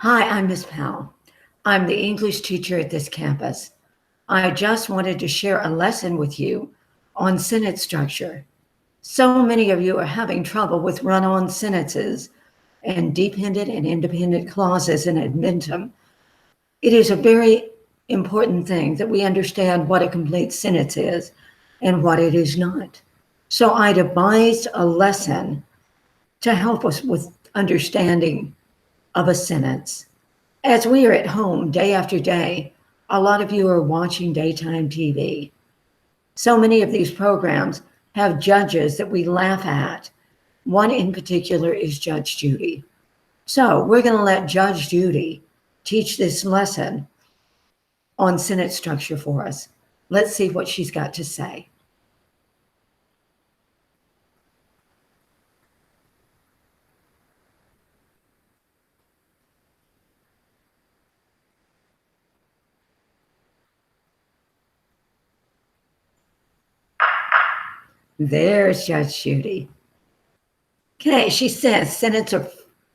Hi, I'm Miss Powell. I'm the English teacher at this campus. I just wanted to share a lesson with you on sentence structure. So many of you are having trouble with run-on sentences and dependent and independent clauses in admentum. It is a very important thing that we understand what a complete sentence is and what it is not. So I devised a lesson to help us with understanding of a sentence. As we are at home day after day, a lot of you are watching daytime TV. So many of these programs have judges that we laugh at. One in particular is Judge Judy. So we're going to let Judge Judy teach this lesson on sentence structure for us. Let's see what she's got to say. There's Judge Judy. Okay, she says, sentence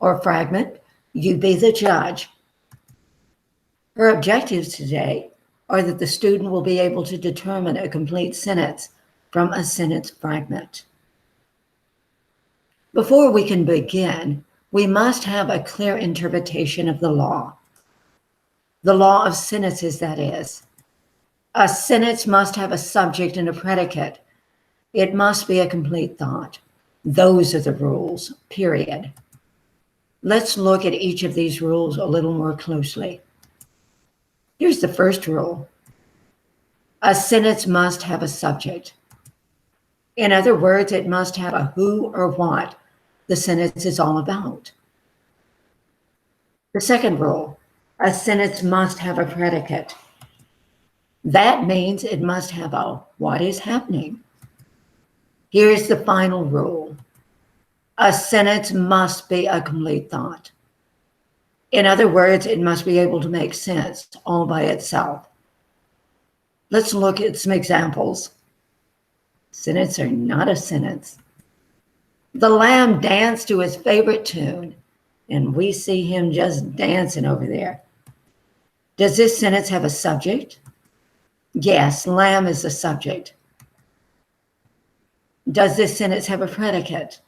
or fragment, you be the judge. Her objectives today are that the student will be able to determine a complete sentence from a sentence fragment. Before we can begin, we must have a clear interpretation of the law. The law of sentences, that is. A sentence must have a subject and a predicate. It must be a complete thought. Those are the rules, period. Let's look at each of these rules a little more closely. Here's the first rule. A sentence must have a subject. In other words, it must have a who or what the sentence is all about. The second rule, a sentence must have a predicate. That means it must have a what is happening. Here's the final rule. A sentence must be a complete thought. In other words, it must be able to make sense all by itself. Let's look at some examples. Sentences are not a sentence. The lamb danced to his favorite tune, and we see him just dancing over there. Does this sentence have a subject? Yes, lamb is the subject. Does this sentence have a predicate?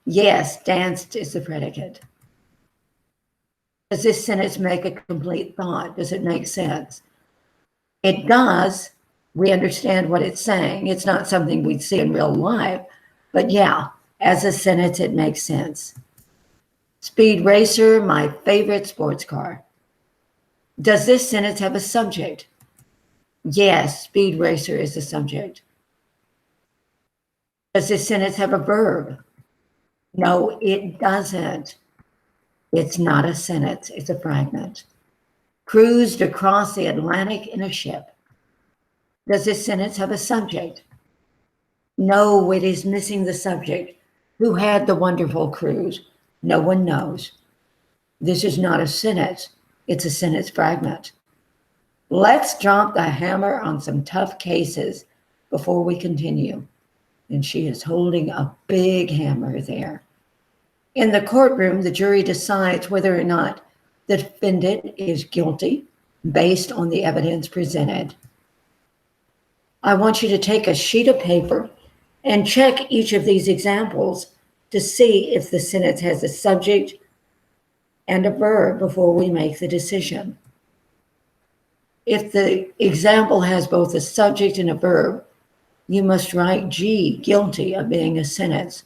Yes, danced is the predicate. Does this sentence make a complete thought? Does it make sense? It does. We understand what it's saying. It's not something we'd see in real life, but yeah, as a sentence, it makes sense. Speed Racer, my favorite sports car. Does this sentence have a subject? Yes, Speed Racer is the subject. Does this sentence have a verb? No, it doesn't. It's not a sentence, it's a fragment. Cruised across the Atlantic in a ship. Does this sentence have a subject? No, it is missing the subject. Who had the wonderful cruise? No one knows. This is not a sentence, it's a sentence fragment. Let's drop the hammer on some tough cases before we continue. And she is holding a big hammer there. In the courtroom, the jury decides whether or not the defendant is guilty based on the evidence presented. I want you to take a sheet of paper and check each of these examples to see if the sentence has a subject and a verb before we make the decision. If the example has both a subject and a verb, you must write G, guilty, of being a sentence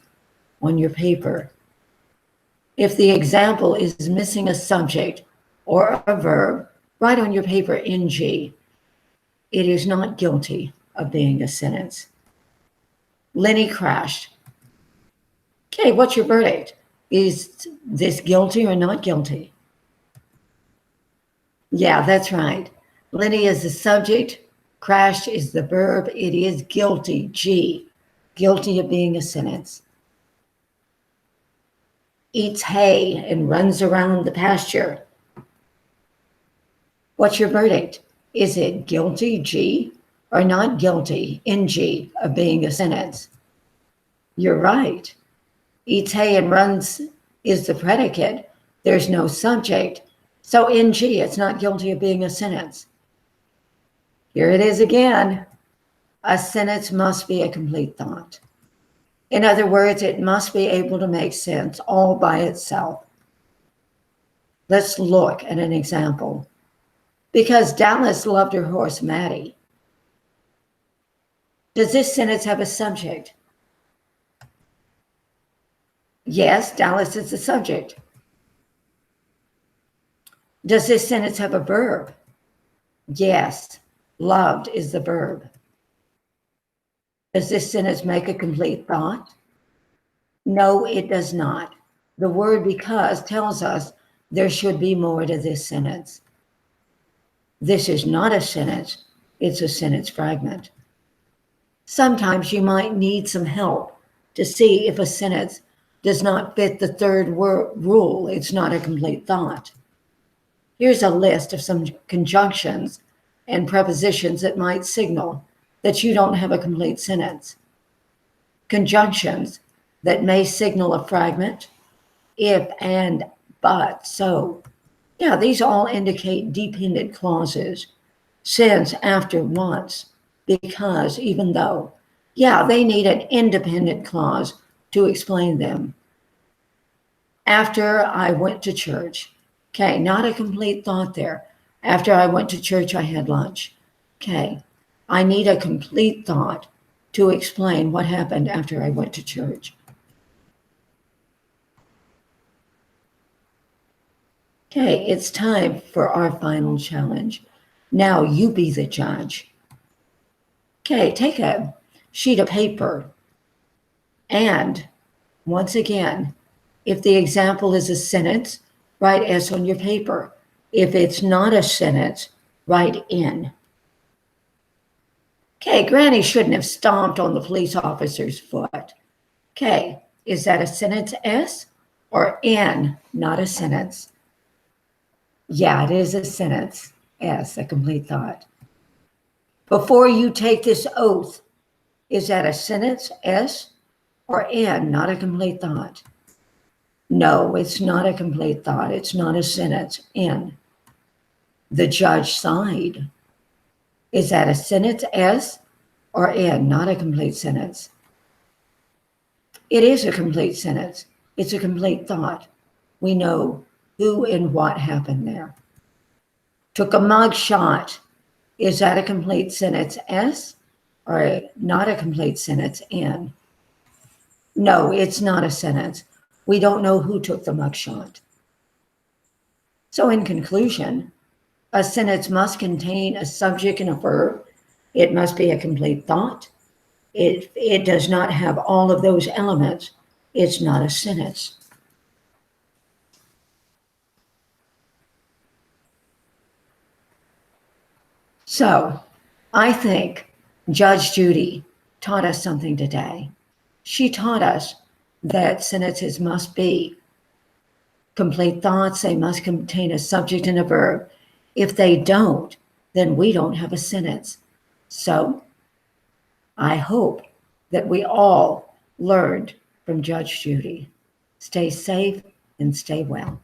on your paper. If the example is missing a subject or a verb, write on your paper NG. It is not guilty of being a sentence. Lenny crashed. Okay, what's your verdict? Is this guilty or not guilty? Yeah, that's right. Lenny is the subject. Crashed is the verb. It is guilty, G, guilty of being a sentence. Eats hay and runs around the pasture. What's your verdict? Is it guilty, G, or not guilty, NG, of being a sentence? You're right. Eats hay and runs is the predicate, There's no subject, so NG, it's not guilty of being a sentence. Here it is again. A sentence must be a complete thought. In other words, it must be able to make sense all by itself. Let's look at an example. Because Dallas loved her horse, Maddie. Does this sentence have a subject? Yes, Dallas is the subject. Does this sentence have a verb? Yes, loved is the verb. Does this sentence make a complete thought? No, it does not. The word because tells us there should be more to this sentence. This is not a sentence, it's a sentence fragment. Sometimes you might need some help to see if a sentence does not fit the third rule, it's not a complete thought. Here's a list of some conjunctions and prepositions that might signal that you don't have a complete sentence. Conjunctions that may signal a fragment, if, and, but, so. Yeah, these all indicate dependent clauses. Since, after, once, because, even though. Yeah, they need an independent clause to explain them. After I went to church. Okay, not a complete thought there. After I went to church, I had lunch. Okay, I need a complete thought to explain what happened after I went to church. Okay, it's time for our final challenge. Now you be the judge. Okay, take a sheet of paper and, once again, if the example is a sentence, write S on your paper. If it's not a sentence, write N. Okay, Granny shouldn't have stomped on the police officer's foot. Okay, is that a sentence S or N, not a sentence? Yeah, it is a sentence S, a complete thought. Before you take this oath, is that a sentence S or N, not a complete thought? No, it's not a complete thought. It's not a sentence, N. The judge sighed. Is that a sentence S or N, not a complete sentence? It is a complete sentence. It's a complete thought. We know who and what happened there. Took a mug shot. Is that a complete sentence S or not a complete sentence N? No, it's not a sentence. We don't know who took the mug shot. So in conclusion, a sentence must contain a subject and a verb. It must be a complete thought. If it does not have all of those elements, it's not a sentence. So I think Judge Judy taught us something today. She taught us that sentences must be complete thoughts. They must contain a subject and a verb. If they don't, then we don't have a sentence. So I hope that we all learned from Judge Judy. Stay safe and stay well.